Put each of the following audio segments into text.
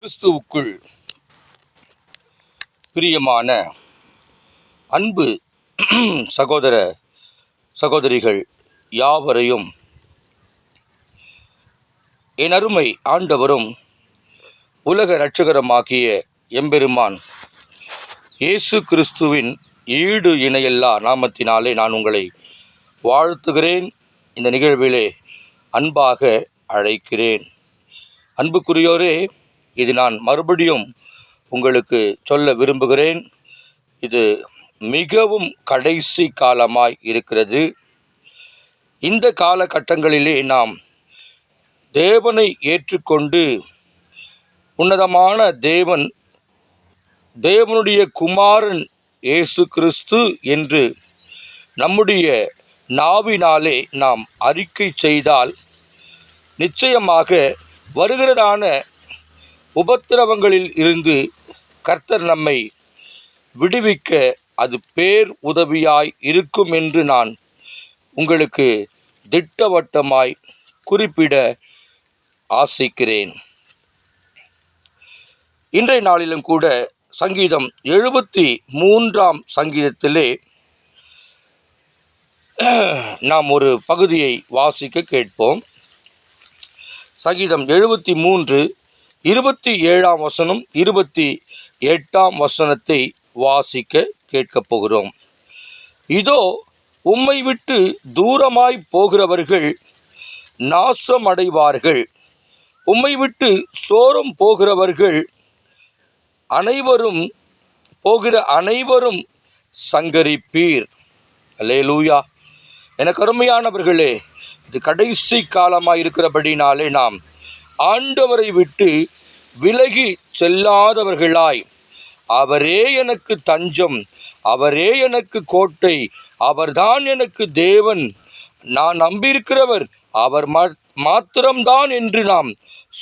கிறிஸ்துவுக்குள் பிரியமான அன்பு சகோதர சகோதரிகள் யாவரையும் என் அருமை ஆண்டவரும் உலக இரட்சகருமாகிய எம்பெருமான் இயேசு கிறிஸ்துவின் ஈடு இணையில்லா நாமத்தினாலே நான் உங்களை வாழ்த்துகிறேன். இந்த நிகழ்விலே அன்பாக அழைக்கிறேன். அன்புக்குரியோரே, இது நான் மறுபடியும் உங்களுக்கு சொல்ல விரும்புகிறேன். இது மிகவும் கடைசி காலமாய் இருக்கிறது. இந்த காலகட்டங்களிலே நாம் தேவனை ஏற்றுக்கொண்டு உன்னதமான தேவனுடைய குமாரன் இயேசு கிறிஸ்து என்று நம்முடைய நாவினாலே நாம் அறிக்கை செய்தால் நிச்சயமாக வருகிறதான உபத்திரவங்களில் இருந்து கர்த்தர் நம்மை விடுவிக்க அது பேர் உதவியாய் இருக்கும் என்று நான் உங்களுக்கு திட்டவட்டமாய் குறிப்பிட ஆசிக்கிறேன். இன்றைய நாளிலும் கூட சங்கீதம் 73 சங்கீதத்திலே நாம் ஒரு பகுதியை வாசிக்க கேட்போம். சங்கீதம் 73 27 வசனம் 28 வசனத்தை வாசிக்க கேட்கப் போகிறோம். இதோ உம்மை விட்டு தூரமாய் போகிறவர்கள் நாசமடைவார்கள், உம்மை விட்டு சோரம் போகிறவர்கள் அனைவரும் சங்கரிப்பீர். அல்லேலூயா. எனக்கு அருமையானவர்களே, இது கடைசி காலமாக இருக்கிறபடினாலே நாம் ஆண்டவரை விட்டு விலகி செல்லாதவர்களாய், அவரே எனக்கு தஞ்சம், அவரே எனக்கு கோட்டை, அவர்தான் எனக்கு தேவன், நான் நம்பியிருக்கிறவர் அவர் மாத்திரம்தான் என்று நாம்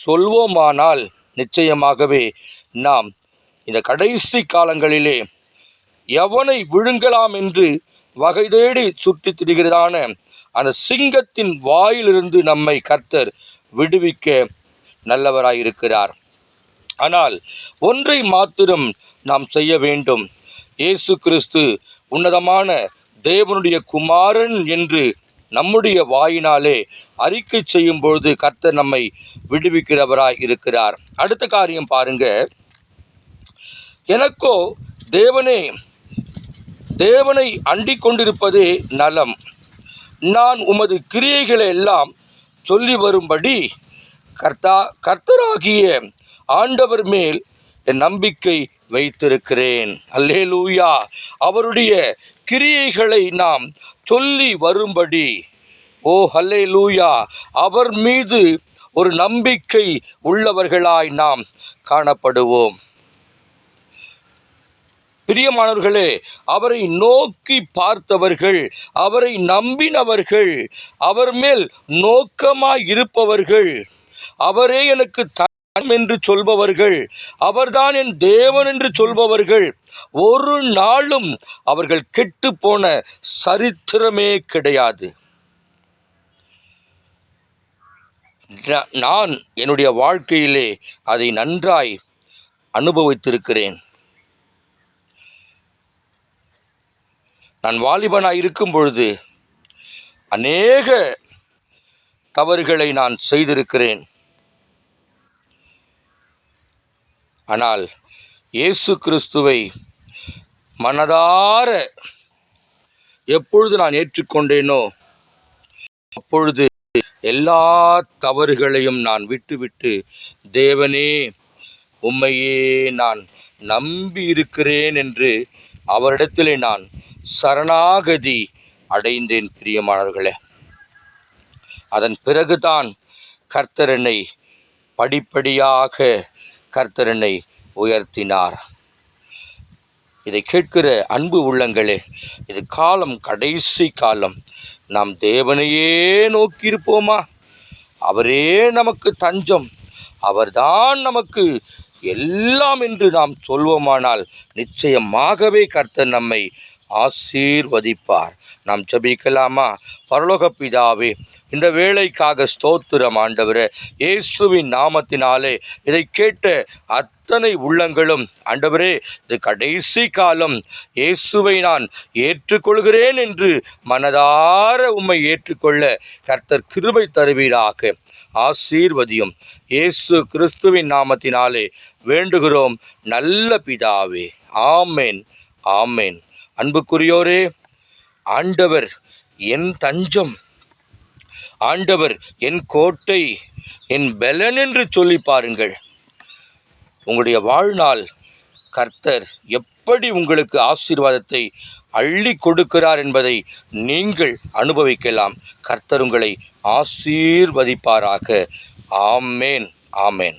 சொல்வோமானால் நிச்சயமாகவே நாம் இந்த கடைசி காலங்களிலே எவனை விழுங்கலாம் என்று வகை தேடி சுற்றி திரிகிறதான அந்த சிங்கத்தின் வாயிலிருந்து நம்மை கர்த்தர் விடுவிக்க நல்லவராயிருக்கிறார். ஆனால் ஒன்றை மாத்திரம் நாம் செய்ய வேண்டும். இயேசு கிறிஸ்து உன்னதமான தேவனுடைய குமாரன் என்று நம்முடைய வாயினாலே அறிக்கை செய்யும் பொழுது கர்த்தர் நம்மை விடுவிக்கிறவராய் இருக்கிறார். அடுத்த காரியம் பாருங்க. எனக்கோ தேவனை அண்டிக் கொண்டிருப்பதே நலம். நான் உமது கிரியைகளை எல்லாம் சொல்லி வரும்படி கர்த்தராகிய ஆண்டவர் மேல் என் நம்பிக்கை வைத்திருக்கிறேன். அல்லேலூயா. அவருடைய கிரியைகளை நாம் சொல்லி வரும்படி, அல்லேலூயா, அவர் மீது ஒரு நம்பிக்கை உள்ளவர்களாய் நாம் காணப்படுவோம். பிரியமானவர்களே, அவரை நோக்கி பார்த்தவர்கள், அவரை நம்பினவர்கள், அவர் மேல் நோக்கமாய் இருப்பவர்கள், அவரே எனக்கு தஞ்சம் என்று சொல்பவர்கள், அவர்தான் என் தேவன் என்று சொல்பவர்கள், ஒரு நாளும் அவர்கள் கெட்டு போன சரித்திரமே கிடையாது. நான் என்னுடைய வாழ்க்கையிலே அதை நன்றாய் அனுபவித்திருக்கிறேன். நான் வாலிபனாய் இருக்கும் பொழுது அநேக தவறுகளை நான் செய்திருக்கிறேன். ஆனால் இயேசு கிறிஸ்துவை மனதார எப்பொழுது நான் ஏற்றுக்கொண்டேனோ அப்பொழுது எல்லா தவறுகளையும் நான் விட்டுவிட்டு, தேவனே உம்மையே நான் நம்பி இருக்கிறேன் என்று அவரிடத்திலே நான் சரணாகதி அடைந்தேன். பிரியமானவர்களே, அதன் பிறகுதான் கர்த்தர் என்னை படிப்படியாக உயர்த்தினார். இதை கேட்கிற அன்பு உள்ளங்களே, இது காலம் கடைசி காலம். நாம் தேவனையே நோக்கியிருப்போமா? அவரே நமக்கு தஞ்சம், அவர்தான் நமக்கு எல்லாம் என்று நாம் சொல்வோமானால் நிச்சயமாகவே கர்த்தர் நம்மை ஆசீர்வதிப்பார். நாம் ஜெபிக்கலாமா? பரலோக பிதாவே, இந்த வேளைக்காக ஸ்தோத்திரம் ஆண்டவரே. இயேசுவின் நாமத்தினாலே இதை கேட்ட அத்தனை உள்ளங்களும் ஆண்டவரே, இது கடைசி காலம், இயேசுவை நான் ஏற்றுக்கொள்கிறேன் என்று மனதார உம்மை ஏற்றுக்கொள்ள கர்த்தர் கிருபை தருவீராக. ஆசீர்வதியும். இயேசு கிறிஸ்துவின் நாமத்தினாலே வேண்டுகிறோம் நல்ல பிதாவே. ஆமேன், ஆமேன். அன்புக்குரியோரே, ஆண்டவர் என் தஞ்சம், ஆண்டவர் என் கோட்டை, என் பெலன் என்று சொல்லி பாருங்கள். உங்களுடைய வாழ்நாள் கர்த்தர் எப்படி உங்களுக்கு ஆசீர்வாதத்தை அள்ளி கொடுக்கிறார் என்பதை நீங்கள் அனுபவிக்கலாம். கர்த்தர் உங்களை ஆசீர்வதிப்பாராக. ஆமேன், ஆமேன்.